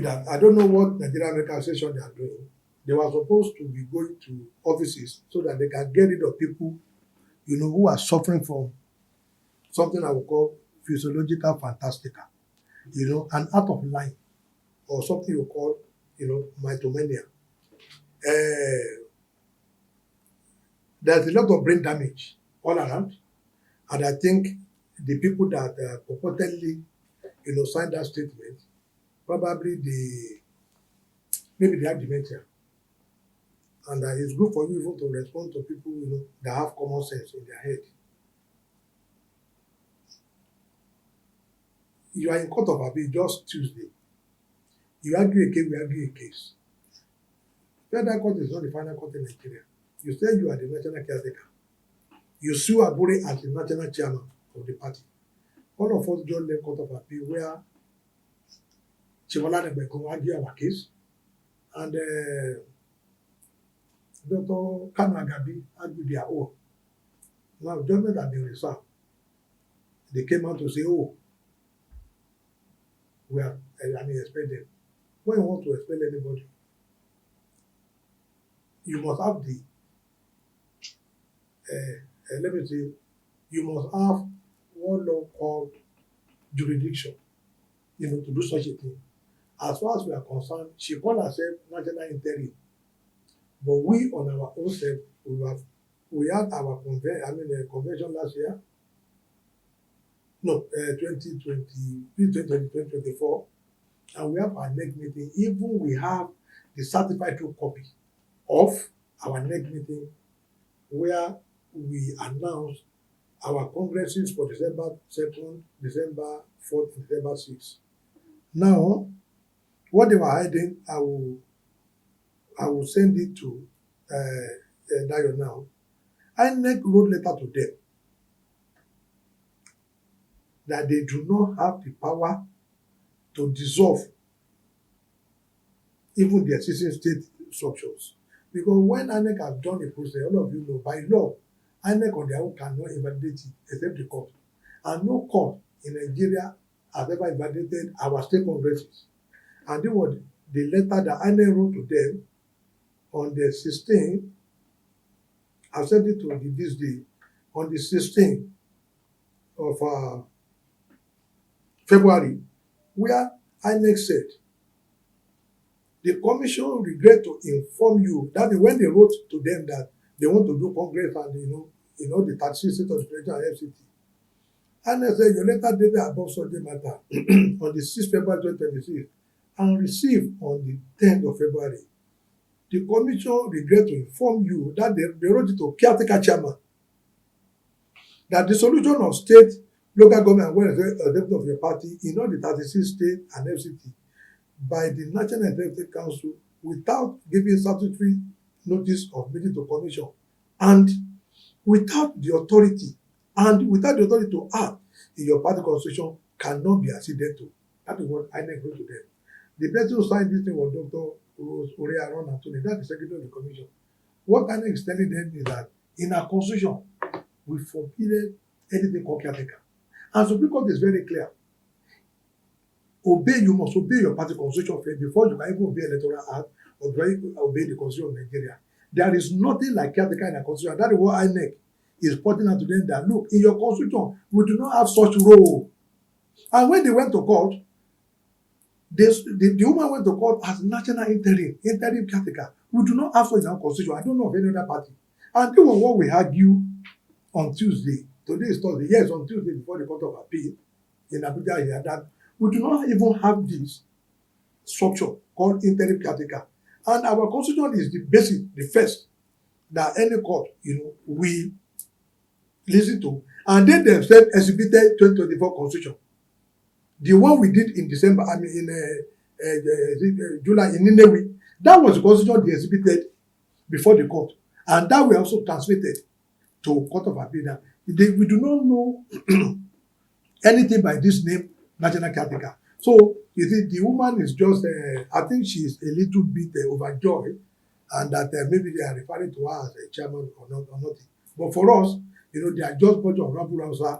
That I don't know what Nigerian American Association they are doing. They were supposed to be going to offices so that they can get rid of people, who are suffering from something I would call physiological fantastica, an out of line or something you call, mythomania. Uh, there's a lot of brain damage all around, and I think the people that purportedly, signed that statement, probably maybe they have dementia, and it's good for you even to respond to people, that have common sense in their head. You are in court of appeal just Tuesday. You argue a case, we argue a case. Federal court is not the final court in Nigeria. You say you are the national caretaker. You sue Abure as the national chairman of the party. All of us just left court of appeal where Ngbeke argue our case, and Dr. Kanu Agabi argue their own. Now, judgment has been reserved. They came out to say, oh, we are, expel them. When you want to expel anybody, you must have let me say, you must have one law called jurisdiction, to do such a thing. As far as we are concerned, she called herself national interim, but we on our own self, we had our convention last year. No, 2024, and we have our next meeting. Even we have the certified true copy of our next meeting, where we announce our congresses for December 2nd, December 4th, December 6th. Now, what they were hiding, I will send it to Dayo now. INEC wrote letter to them that they do not have the power to dissolve even the existing state structures. Because when INEC has done a process, all of you know, by law, INEC on their own cannot invalidate it except the court. And no court in Nigeria has ever invalidated our state congresses. And they were the letter that INEC wrote to them on the 16th. I sent it to this day, on the 16th of February, where INEC said, the commission regret to inform you that when they wrote to them that they want to do Congress and the 36 states of the Federation and FCT, INEC said your letter dated above subject matter on the 6th February 2026 and received on the 10th of February. The commission regret to inform you that they wrote it to caretaker chairman that the solution of state, local government, and well of your party in all the 36 states and FCT by the National Executive Council without giving statutory notice of meeting to commission and without the authority to act in your party constitution cannot be acceded to. That is what INEC wrote to them. The person who signed this thing was Dr. Aaron Anthony, that's the secretary of the commission. What INEC is telling them is that in our constitution, we forbidden anything called caretaker. And Supreme Court is very clear. You must obey your party constitution before you can even obey electoral act or obey the constitution of Nigeria. There is nothing like caretaker in the constitution. That is what INEC is pointing out to them that look, in your constitution, we do not have such role. And when they went to court, the woman went to court as national interim caretaker. We do not have such in our constitution. I don't know of any other party. And this was what we argue on Tuesday. Today is Thursday. Yes, on Tuesday before the Court of Appeal in Abuja here, that we do not even have this structure called interim caretaker. And our constitution is the basic, the first, that any court, we listen to. And then themselves exhibited 2024 constitution. The one we did in December, July in Ninewi, that was the constitution they exhibited before the court. And that we also translated to Court of Appeal. We do not know anything by this name, national caretaker. So, you see, the woman is just, I think she is a little bit overjoyed, and that maybe they are referring to her as a chairman or nothing. But for us, they are just bunch of rabble-rouser,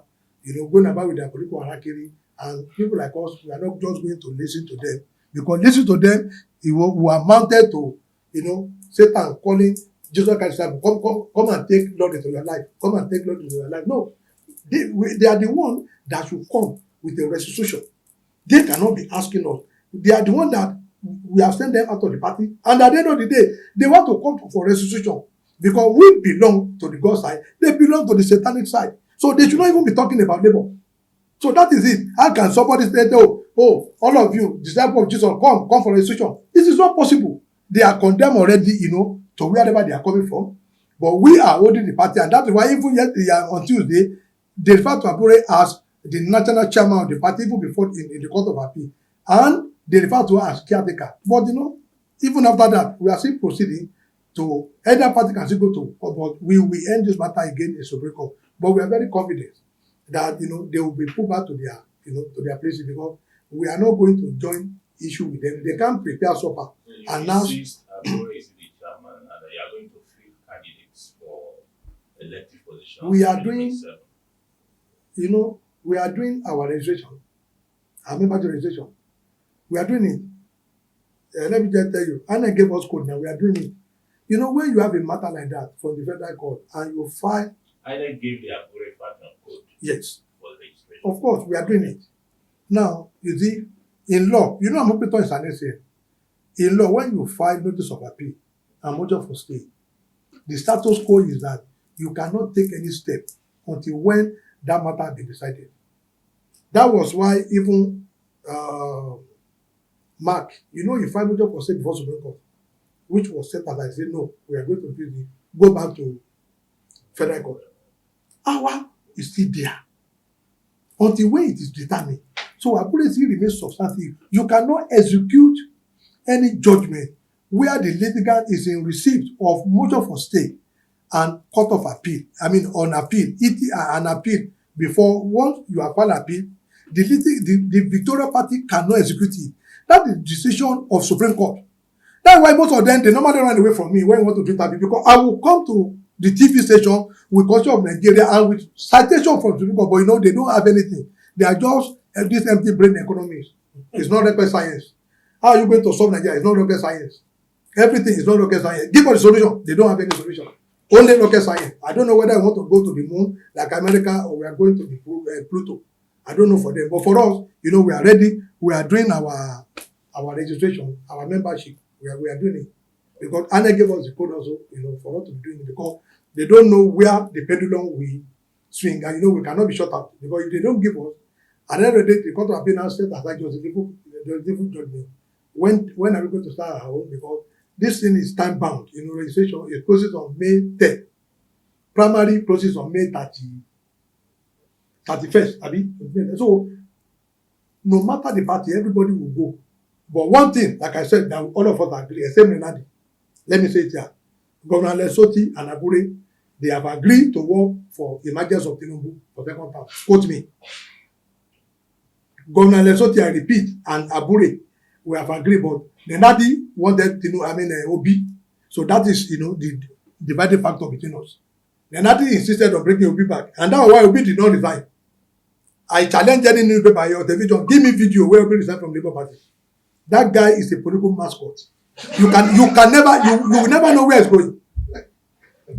going about with their political harakiri, and people like us, we are not just going to listen to them. Because listen to them, who are mounted to, Satan calling Jesus Christ, come and take Lord into your life. Come and take Lord into your life. No, they are the one that should come with a restitution. They cannot be asking us. They are the one that we have sent them out of the party, and at the end of the day, they want to come for restitution because we belong to the God side, they belong to the satanic side. So they should not even be talking about labor. So that is it. How can somebody say, all of you, disciples of Jesus, come for restitution? This is not possible. They are condemned already, to wherever they are coming from. But we are holding the party, and that is why even yesterday on Tuesday, they refer to Abure as the national chairman of the party, even before in the court of appeal, and they refer to her as caretaker. But even after that, we are still proceeding to either party can still go to court, but we will end this matter again in Supreme Court. But we are very confident that they will be put back to their places, because we are not going to join issue with them. They can't prepare supper. And now Abure is the chairman, and you are going to field candidates for elective positions. We are doing, we are doing our registration, our membership registration. We are doing it. Let me just tell you, Anna gave us code now. We are doing it. When you have a matter like that from the federal court and you file. Anna gave the Abure partner code. Yes. For registration. Of course, we are doing it. Now, you see, in law, I'm hoping to say, in law, when you file notice of appeal and motion for stay, the status quo is that you cannot take any step until when that matter has been decided. That was why even Mark, he filed motion for stay before Supreme Court, which was set as I said, no, we are going to go back to federal court. Our is still there until when it is determined. So Abure still remains substantive. You cannot execute any judgment where the litigant is in receipt of motion for stay and court of appeal. On appeal, an appeal before once you have filed appeal, the Victoria party cannot execute it. That is the decision of Supreme Court. That's why most of them, they normally run away from me when we want to do interview, because I will come to the TV station with Constitution of Nigeria and with citation from Supreme Court, but they don't have anything. They are just these empty brain economies. It's not rocket science. How are you going to solve Nigeria? It's not rocket science. Everything is not rocket science. Give us a solution. They don't have any solution. Only rocket science. I don't know whether I want to go to the moon like America or we are going to the Pluto. I don't know for them. But for us, we are ready. We are doing our registration, our membership. We are doing it. Because Anna gave us the code also, for us to be doing it, because they don't know where the pendulum will swing, and we cannot be shut out, because if they don't give us, at the end of the day, the court of appeal now said that it was a different judgment. When are we going to start our own? Because this thing is time bound. Registration is process on May 10th. Primary process on May 31st. So no matter the party, everybody will go. But one thing, like I said, that all of us agree, except Menadi. Let me say it here. Governor Otti and Abure, they have agreed to work for emergence of Tinubu for second term. Quote me. Governor Otti, I repeat, and Abure, we have agreed, but Menadi wanted Obi. So that is, the dividing factor between us. Menadi insisted on bringing Obi back, and that was why Obi did not resign. I challenge any newspaper or television, give me video where Obi resigned from Labour Party. That guy is a political mascot. You will never know where it's going.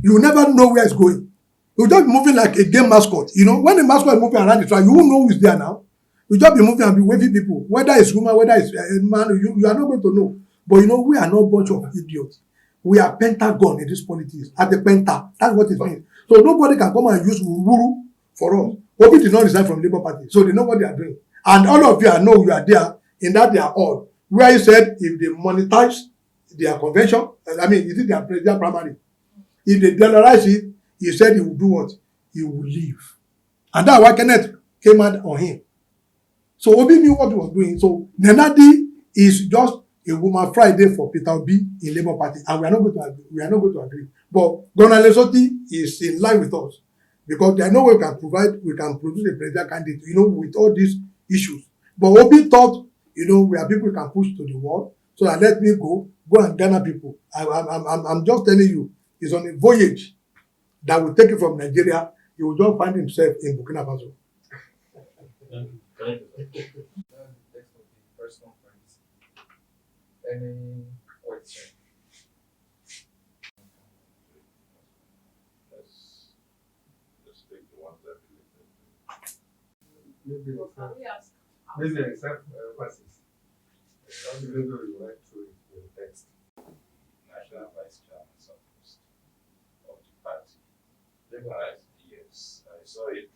You will never know where it's going. You'll just be moving like a game mascot. When the mascot is moving around the track, you won't know who's there now. You'll just be moving and be waving people. Whether it's woman, whether it's man, you are not going to know. But we are not a bunch of idiots. We are pentagon in this politics. At the penta. That's what it means. So nobody can come and use wuru for us. Obi did not resign from Labour Party. So they know what they are doing. And all of you, I know you are there in that they are all. Where he said if they monetize their convention, is it their presidential primary? If they dollarize it, he said he will do what? He will leave. And that's why Kenneth came out on him. So Obi knew what he was doing. So Nenadi is just a woman Friday for Peter Obi in Labour Party, and we are not going to agree. But Governor Lesoti is in line with us, because there are no way we can produce a presidential candidate, with all these issues. But Obi thought, we are people can push to the wall, so that let me go and gather people. I'm just telling you, he's on a voyage that will take him from Nigeria. He will just find himself in Burkina Faso. Thank you. any question? Let's take the ones that related Maybe Well, can we ask? maybe except emphasis. Maybe you write through it in text. national vice chairman supposed of the party. Labour. Yes, I saw it